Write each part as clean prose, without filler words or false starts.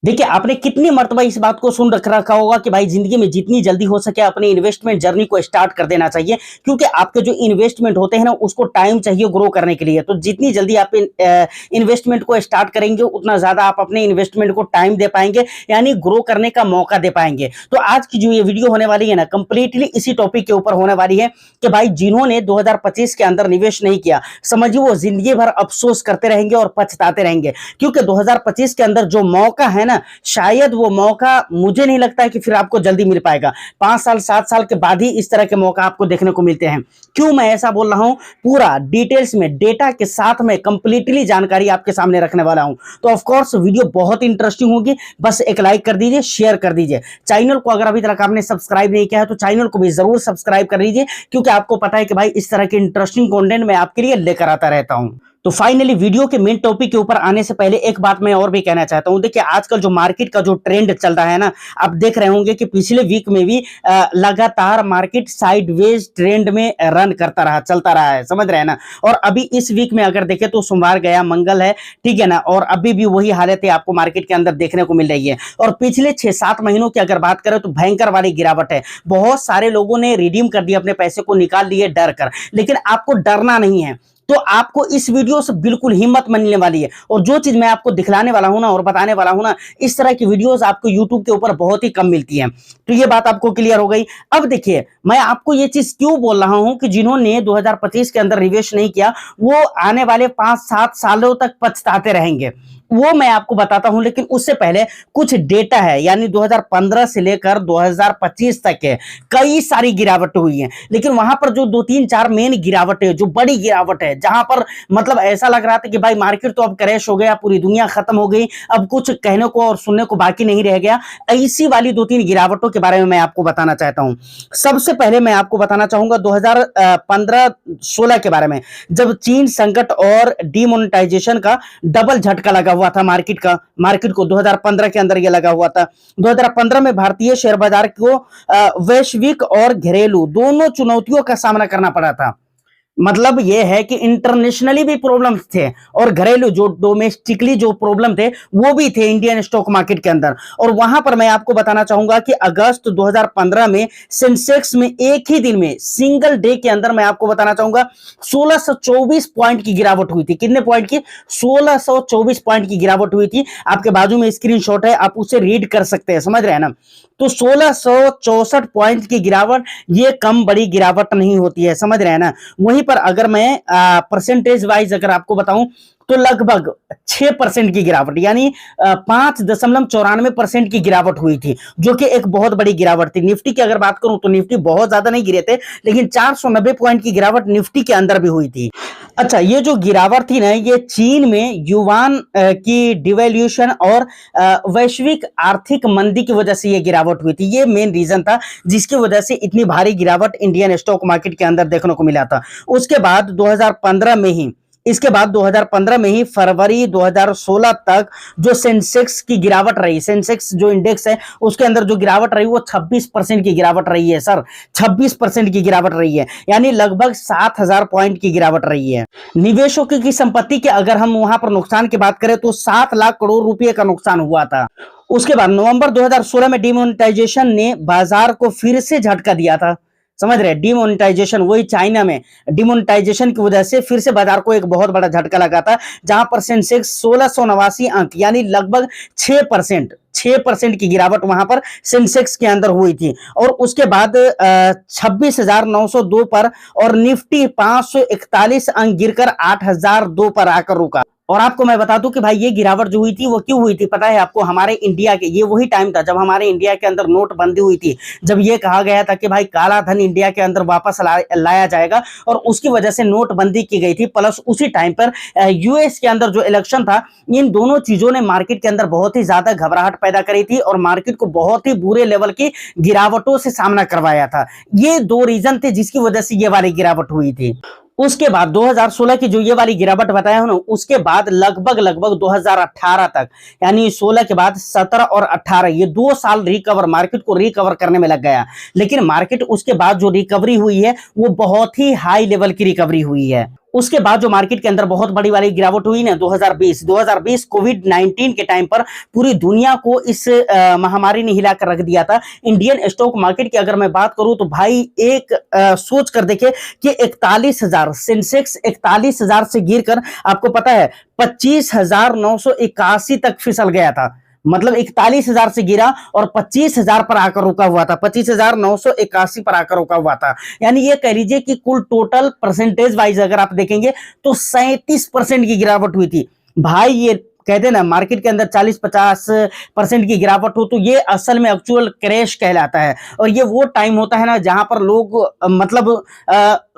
देखिए, आपने कितनी मर्तबा इस बात को सुन रखा होगा कि भाई ज़िंदगी में जितनी जल्दी हो सके अपनी इन्वेस्टमेंट जर्नी को स्टार्ट कर देना चाहिए, क्योंकि आपके जो इन्वेस्टमेंट होते हैं ना, उसको टाइम चाहिए ग्रो करने के लिए। तो जितनी जल्दी आप इन्वेस्टमेंट को स्टार्ट करेंगे, उतना ज़्यादा आप अपने इन्वेस्टमेंट को टाइम दे पाएंगे, यानी ग्रो करने का मौका दे पाएंगे। तो आज की जो ये वीडियो होने वाली है ना, कंप्लीटली इसी टॉपिक के ऊपर होने वाली है कि भाई जिन्होंने 2025 के अंदर निवेश नहीं किया, समझिए वो जिंदगी भर अफसोस करते रहेंगे और पछताते रहेंगे, क्योंकि 2025 के अंदर जो मौका है ना, शायद वो मौका, मुझे नहीं लगता है कि फिर आपको जल्दी मिल पाएगा। 5 साल 7 साल के बाद ही इस तरह के मौका आपको देखने को मिलते हैं। क्यों मैं ऐसा बोल रहा हूं, पूरा डिटेल्स में डेटा के साथ में कंप्लीटली जानकारी आपके सामने रखने वाला हूं। तो ऑफ कोर्स वीडियो बहुत इंटरेस्टिंग होगी। बस एक लाइक कर दीजिए, शेयर कर दीजिए। चैनल को अगर अभी तक आपने सब्सक्राइब नहीं किया है तो चैनल को भी जरूर सब्सक्राइब कर लीजिए, क्योंकि आपको पता है कि भाई इस तरह के इंटरेस्टिंग कंटेंट मैं आपके लिए लेकर आता रहता हूं। तो फाइनली वीडियो के मेन टॉपिक के ऊपर आने से पहले एक बात मैं और भी कहना चाहता हूं। देखिए, आजकल जो मार्केट का जो ट्रेंड चल रहा है ना, आप देख रहे होंगे कि पिछले वीक में भी लगातार मार्केट साइडवेज ट्रेंड में रन करता रहा, चलता रहा है, समझ रहे हैं ना। और अभी इस वीक में अगर देखें तो सोमवार गया, मंगल है, ठीक है ना, और अभी भी वही हालत है आपको मार्केट के अंदर देखने को मिल रही है। और पिछले 6-7 महीनों की अगर बात करें तो भयंकर वाली गिरावट है। बहुत सारे लोगों ने रिडीम कर दिया, अपने पैसे को निकाल लिए डर कर, लेकिन आपको डरना नहीं है। तो आपको इस वीडियो से बिल्कुल हिम्मत मिलने वाली है, और जो चीज मैं आपको दिखलाने वाला हूं ना और बताने वाला हूं ना, इस तरह की वीडियोस आपको YouTube के ऊपर बहुत ही कम मिलती हैं। तो ये बात आपको क्लियर हो गई। अब देखिए, मैं आपको ये चीज क्यों बोल रहा हूं कि जिन्होंने 2025 के अंदर निवेश नहीं किया, वो आने वाले 5-7 सालों तक पछताते रहेंगे, वो मैं आपको बताता हूं। लेकिन उससे पहले कुछ डेटा है, यानी 2015 से लेकर 2025 तक है, कई सारी गिरावट हुई है। लेकिन वहां पर जो 2-3-4 मेन गिरावट है, जो बड़ी गिरावट है, जहां पर मतलब ऐसा लग रहा था कि भाई मार्केट तो अब क्रैश हो गया, पूरी दुनिया खत्म हो गई, अब कुछ कहने को और सुनने को बाकी नहीं रह गया, ऐसी वाली 2-3 गिरावटों के बारे में मैं आपको बताना चाहता हूं। सबसे पहले मैं आपको बताना चाहूंगा 2015-16 के बारे में, जब चीन संकट और डिमोनेटाइजेशन का डबल झटका लगा हुआ था मार्केट को 2015 के अंदर ये लगा हुआ था। 2015 में भारतीय शेयर बाजार को वैश्विक और घरेलू दोनों चुनौतियों का सामना करना पड़ा था। मतलब यह है कि इंटरनेशनली भी प्रॉब्लम्स थे और घरेलू जो डोमेस्टिकली जो प्रॉब्लम थे वो भी थे इंडियन स्टॉक मार्केट के अंदर। और वहां पर मैं आपको बताना चाहूंगा कि अगस्त 2015 में सेंसेक्स में एक ही दिन में सिंगल डे के अंदर मैं आपको बताना चाहूंगा 1624 पॉइंट की गिरावट हुई थी। कितने पॉइंट की? 1624 पॉइंट की गिरावट हुई थी। आपके बाजू में स्क्रीनशॉट है, आप उसे रीड कर सकते हैं, समझ रहे हैं ना। तो 1664 पॉइंट की गिरावट, ये कम बड़ी गिरावट नहीं होती है, समझ रहे हैं ना। वहीं पर अगर मैं परसेंटेज वाइज अगर आपको बताऊं तो लगभग 6% की गिरावट, यानी 5.94% की गिरावट हुई थी, जो कि एक बहुत बड़ी गिरावट थी। निफ्टी की अगर बात करूं तो निफ्टी बहुत ज्यादा नहीं गिरे थे, लेकिन 490 पॉइंट की गिरावट निफ्टी के अंदर भी हुई थी। अच्छा, ये जो गिरावट थी ना, ये चीन में युवान की डिवैल्यूएशन और वैश्विक आर्थिक मंदी की वजह से ये गिरावट हुई थी। ये मेन रीजन था जिसकी वजह से इतनी भारी गिरावट इंडियन स्टॉक मार्केट के अंदर देखने को मिला था। उसके बाद 2015 में ही फरवरी 2016 तक जो सेंसेक्स की गिरावट रही, सेंसेक्स जो इंडेक्स है उसके अंदर जो गिरावट रही वो 26% की गिरावट रही है सर, 26% की गिरावट रही है, यानी लगभग 7000 पॉइंट की गिरावट रही है। निवेशकों की संपत्ति के अगर हम वहां पर नुकसान की बात करें तो 7 लाख करोड़ रुपए का नुकसान हुआ था। उसके बाद नवंबर 2016 में डिमोनेटाइजेशन ने बाजार को फिर से झटका दिया था, समझ रहे हैं। डिमोनेटाइजेशन, वही चाइना में डिमोनेटाइजेशन की वजह से फिर से बाजार को एक बहुत बड़ा झटका लगा था, जहां पर सेंसेक्स 1689 अंक, यानी लगभग 6% की गिरावट वहां पर सेंसेक्स के अंदर हुई थी। और उसके बाद 26,902 पर, और निफ्टी 541 अंक गिरकर 8,002 पर आकर रुका। और आपको मैं बता दूं कि भाई ये गिरावट जो हुई थी वो क्यों हुई थी, पता है आपको? हमारे इंडिया के, ये वही टाइम था जब हमारे इंडिया के अंदर नोटबंदी हुई थी, जब ये कहा गया था कि भाई काला धन इंडिया के अंदर वापस लाया जाएगा, और उसकी वजह से नोटबंदी की गई थी। प्लस उसी टाइम पर यूएस के अंदर जो इलेक्शन था, इन दोनों चीजों ने मार्केट के अंदर बहुत ही ज्यादा घबराहट पैदा करी थी और मार्केट को बहुत ही बुरे लेवल की गिरावटों से सामना करवाया था। ये 2 रीजन थे जिसकी वजह से ये वाली गिरावट हुई थी। उसके बाद 2016 की जो ये वाली गिरावट बताया हूं ना, उसके बाद लगभग 2018 तक, यानी 16 के बाद 17 और 18, ये 2 साल मार्केट को रिकवर करने में लग गया। लेकिन मार्केट उसके बाद जो रिकवरी हुई है वो बहुत ही हाई लेवल की रिकवरी हुई है। उसके बाद जो मार्केट के अंदर बहुत बड़ी वाली गिरावट हुई ना 2020 कोविड-19 के टाइम पर पूरी दुनिया को इस महामारी ने हिला कर रख दिया था। इंडियन स्टॉक मार्केट की अगर मैं बात करूं तो भाई एक सोच कर देखे कि 41,000 सेंसेक्स 41,000 से गिरकर आपको पता है 25,981 तक फिसल गया था। मतलब 41,000 से गिरा और 25,000 पर आकर रुका हुआ था, 25,981 पर आकर रुका हुआ था। यानी ये कह लीजिए कि कुल टोटल परसेंटेज वाइज अगर आप देखेंगे तो 37% की गिरावट हुई थी। भाई ये कहते हैं ना मार्केट के अंदर 40-50% की गिरावट हो तो ये असल में एक्चुअल क्रैश कहलाता है। और ये वो टाइम होता है ना जहां पर लोग मतलब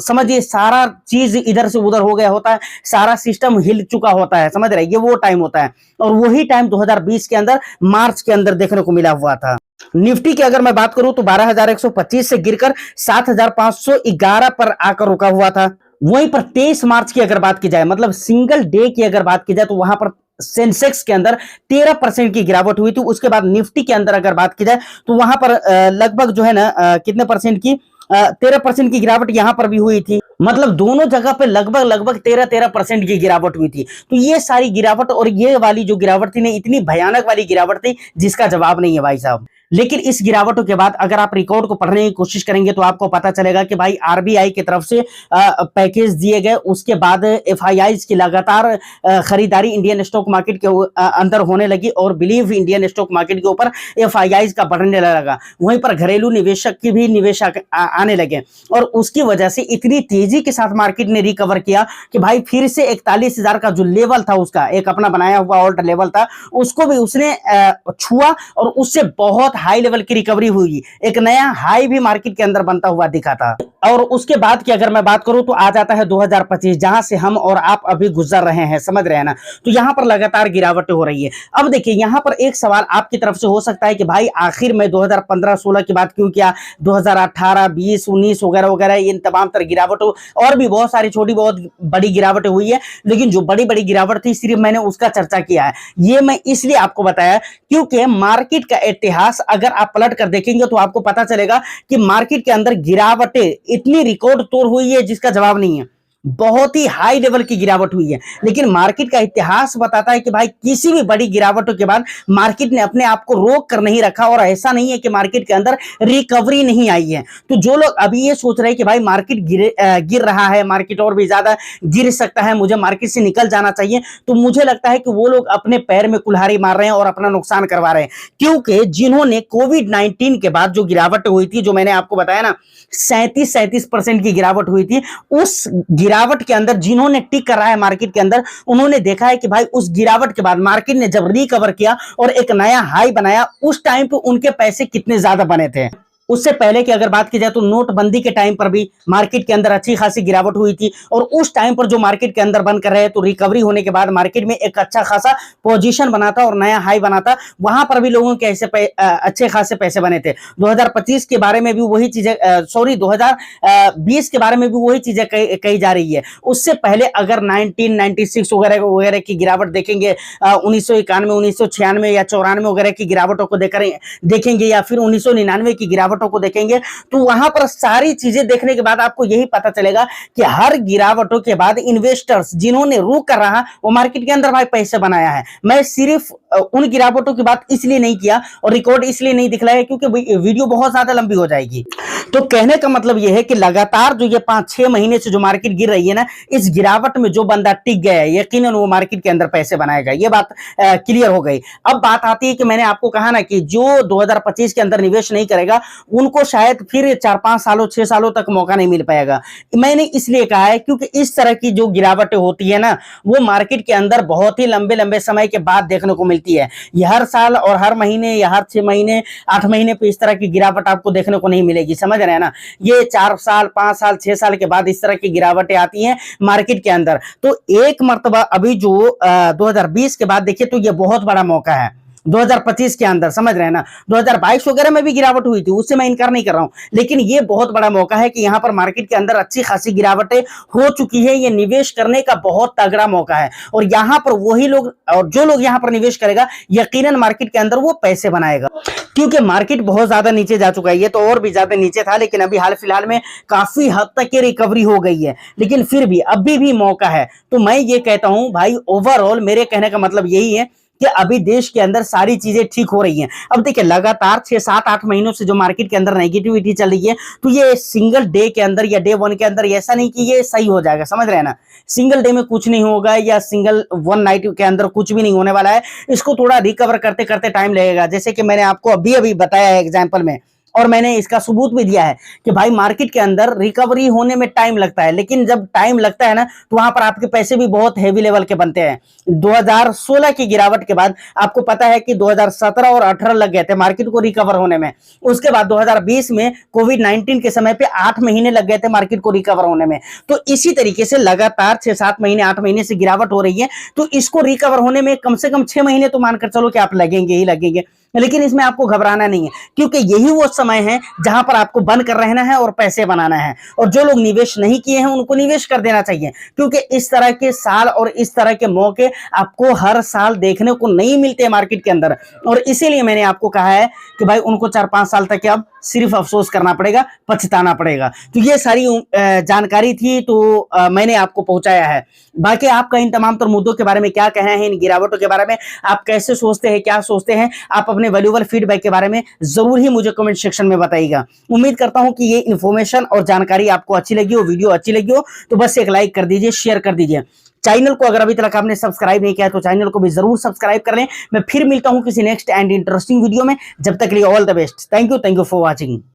समझिए सारा चीज इधर से उधर हो गया होता है, सारा सिस्टम हिल चुका होता है, समझ रहे, ये वो टाइम होता है। और वही टाइम 2020 के अंदर मार्च के अंदर देखने को मिला हुआ था। निफ्टी की अगर मैं बात करूं तो 12,125 से गिरकर 7,511 पर आकर रुका हुआ था। वहीं पर 23 मार्च की अगर बात की जाए मतलब सिंगल डे की अगर बात की जाए तो वहां पर सेंसेक्स के अंदर 13% की गिरावट हुई थी। उसके बाद निफ्टी के अंदर अगर बात की जाए तो वहां पर लगभग जो है ना कितने परसेंट की 13% की गिरावट यहां पर भी हुई थी। मतलब दोनों जगह पे लगभग 13% की गिरावट हुई थी। तो ये सारी गिरावट और ये वाली जो गिरावट थी ना इतनी भयानक वाली गिरावट थी जिसका जवाब नहीं है भाई साहब। लेकिन इस गिरावटों के बाद अगर आप रिकॉर्ड को पढ़ने की कोशिश करेंगे तो आपको पता चलेगा कि भाई आरबीआई की तरफ से पैकेज दिए गए, उसके बाद एफआईआईज की लगातार खरीदारी इंडियन स्टॉक मार्केट के अंदर होने लगी और बिलीव इंडियन स्टॉक मार्केट के ऊपर एफआईआईज का बढ़ने लगा। वहीं पर घरेलू निवेशक की भी निवेश आने लगे और उसकी वजह से इतनी तेजी के साथ मार्केट ने रिकवर किया कि भाई फिर से 41,000 का जो लेवल था उसका एक अपना बनाया हुआ ऑल्ट लेवल था उसको भी उसने छुआ और उससे बहुत हाई लेवल की रिकवरी हुई। एक नया हाई भी मार्केट के अंदर बनता हुआ दिखा था। और उसके बाद की अगर मैं बात करूं तो आ जाता है 2025 जहां से हम और आप अभी गुजर रहे हैं, समझ रहे हैं ना। तो यहां पर लगातार गिरावटें हो रही है। अब देखिए यहां पर एक सवाल आपकी तरफ से हो सकता है कि भाई आखिर में 2015-16 की बात क्यों किया, 2018, 20, 19 वगैरह वगैरह इन तमाम तरह गिरावटों और भी बहुत सारी छोटी बहुत बड़ी गिरावटें हुई है, लेकिन जो बड़ी बड़ी गिरावट थी सिर्फ मैंने उसका चर्चा किया है। ये मैं इसलिए आपको बताया क्योंकि मार्केट का इतिहास अगर आप पलट कर देखेंगे तो आपको पता चलेगा कि मार्केट के अंदर गिरावटें इतनी रिकॉर्ड तोड़ हुई है जिसका जवाब नहीं है। बहुत ही हाई लेवल की गिरावट हुई है, लेकिन मार्केट का इतिहास बताता है कि भाई किसी भी बड़ी गिरावटों के बाद मार्केट ने अपने आप को रोक कर नहीं रखा और ऐसा नहीं है कि मार्केट के अंदर रिकवरी नहीं आई है। तो जो लोग अभी ये सोच रहे हैं कि भाई मार्केट गिर रहा है, मार्केट और भी ज्यादा गिर सकता है, मुझे मार्केट से निकल जाना चाहिए, तो मुझे लगता है कि वो लोग अपने पैर में कुल्हाड़ी मार रहे हैं और अपना नुकसान करवा रहे हैं। क्योंकि जिन्होंने कोविड-19 के बाद जो गिरावट हुई थी, जो मैंने आपको बताया ना 37% की गिरावट हुई थी, उस गिरावट के अंदर जिन्होंने टिक कर रहा है मार्केट के अंदर उन्होंने देखा है कि भाई उस गिरावट के बाद मार्केट ने जब रिकवर किया और एक नया हाई बनाया उस टाइम पे उनके पैसे कितने ज्यादा बने थे। उससे पहले की अगर बात की जाए तो नोटबंदी के टाइम पर भी मार्केट के अंदर अच्छी खासी गिरावट हुई थी और उस टाइम पर जो मार्केट के अंदर बंद कर रहे तो रिकवरी होने के बाद मार्केट में एक अच्छा खासा पोजीशन बना था और नया हाई बना था, वहां पर भी लोगों के ऐसे अच्छे खासे पैसे बने थे। 2025 के बारे में भी वही चीजें 2020 के बारे में भी वही चीजें कही जा रही है। उससे पहले अगर 1996 वगैरह वगैरह की गिरावट देखेंगे, 1991, 1996 या 94 वगैरह की गिरावटों को देखेंगे या फिर 1999 की गिरावट को देखेंगे तो वहां पर सारी चीजें देखने के बाद आपको यही पता चलेगा कि हर गिरावटों के बाद इन्वेस्टर्स जिन्होंने रुक कर रहा वो मार्केट के अंदर भाई पैसे बनाया है। मैं सिर्फ उन गिरावटों की बात इसलिए नहीं किया और रिकॉर्ड इसलिए नहीं दिखलाया क्योंकि वीडियो बहुत ज्यादा लंबी हो जाएगी। तो कहने का मतलब यह है कि लगातार जो ये 5-6 महीने से जो मार्केट गिर रही है ना, इस गिरावट में जो बंदा टिक गया है यकीनन वो मार्केट के अंदर पैसे बनाएगा। ये बात क्लियर हो गई। अब बात आती है कि मैंने आपको कहा ना कि जो 2025 के अंदर निवेश नहीं करेगा उनको शायद फिर 4-5 सालों 6 सालों तक मौका नहीं मिल पाएगा। मैंने इसलिए कहा है क्योंकि इस तरह की जो गिरावटें होती है ना वो मार्केट के अंदर बहुत ही लंबे लंबे समय के बाद देखने को मिलती है। ये हर साल और हर महीने या हर 6 महीने 8 महीने पे इस तरह की गिरावट आपको देखने को नहीं मिलेगी, समझ रहे हैं ना। ये 4 साल 5 साल 6 साल के बाद इस तरह की गिरावटें आती हैं मार्केट के अंदर। तो एक मर्तबा अभी जो 2020 के बाद देखिए तो ये बहुत बड़ा मौका है 2025 के अंदर, समझ रहे हैं ना। 2022 वगैरह में भी गिरावट हुई थी, उससे मैं इनकार नहीं कर रहा हूं, लेकिन ये बहुत बड़ा मौका है कि यहां पर मार्केट के अंदर अच्छी खासी गिरावटें हो चुकी है। ये निवेश करने का बहुत तगड़ा मौका है और यहां पर वही लोग और जो लोग यहां पर निवेश करेगा यकीनन मार्केट के अंदर वो पैसे बनाएगा। क्योंकि मार्केट बहुत ज्यादा नीचे जा चुका है। ये तो और भी ज्यादा नीचे था, लेकिन अभी हाल फिलहाल में काफी हद तक की रिकवरी हो गई है, लेकिन फिर भी अभी भी मौका है। तो मैं ये कहता हूं भाई, ओवरऑल मेरे कहने का मतलब यही है कि अभी देश के अंदर सारी चीजें ठीक हो रही हैं। अब देखिए, लगातार 6 7 8 महीनों से जो मार्केट के अंदर नेगेटिविटी चल रही है, तो ये सिंगल डे के अंदर या डे वन के अंदर ऐसा नहीं कि ये सही हो जाएगा, समझ रहे हैं ना। सिंगल डे में कुछ नहीं होगा या सिंगल वन नाइट के अंदर कुछ भी नहीं होने वाला है। इसको थोड़ा रिकवर करते करते टाइम लगेगा, जैसे कि मैंने आपको अभी अभी बताया है एग्जाम्पल में, और मैंने इसका सबूत भी दिया है कि भाई मार्केट के अंदर रिकवरी होने में टाइम लगता है, लेकिन जब टाइम लगता है ना, तो वहां पर आपके पैसे भी बहुत हेवी लेवल के बनते हैं। 2016 की गिरावट के बाद आपको पता है कि 2017 और 18 लग गए थे मार्केट को रिकवर होने में। उसके बाद 2020 में कोविड 19 के समय पे 8 महीने लग गए थे मार्केट को रिकवर होने में। तो इसी तरीके से लगातार 6 7 महीने 8 महीने से गिरावट हो रही है, तो इसको रिकवर होने में कम से कम 6 महीने तो मानकर चलो कि आप लगेंगे ही लगेंगे। लेकिन इसमें आपको घबराना नहीं है, क्योंकि यही वो समय है जहां पर आपको बंद कर रहना है और पैसे बनाना है। और जो लोग निवेश नहीं किए हैं उनको निवेश कर देना चाहिए, क्योंकि इस तरह के साल और इस तरह के मौके आपको हर साल देखने को नहीं मिलते मार्केट के अंदर। और इसीलिए मैंने आपको कहा है कि भाई उनको 4 5 साल तक अब सिर्फ अफसोस करना पड़ेगा, पछताना पड़ेगा। तो ये सारी जानकारी थी, तो मैंने आपको पहुंचाया है। बाकी आपका इन तमाम तर मुद्दों के बारे में क्या कहना है, इन गिरावटों के बारे में आप कैसे सोचते हैं, क्या सोचते हैं, आप अपने वैल्यूएबल फीडबैक के बारे में जरूर ही मुझे कमेंट सेक्शन में बताइएगा। उम्मीद करता हूं कि ये इन्फॉर्मेशन और जानकारी आपको अच्छी लगी हो, वीडियो अच्छी लगी हो, तो बस एक लाइक कर दीजिए, शेयर कर दीजिए। चैनल को अगर अभी तक आपने सब्सक्राइब नहीं किया तो चैनल को भी जरूर सब्सक्राइब कर लें। मैं फिर मिलता हूं किसी नेक्स्ट एंड इंटरेस्टिंग वीडियो में। जब तक के लिए all the best. Thank you for watching.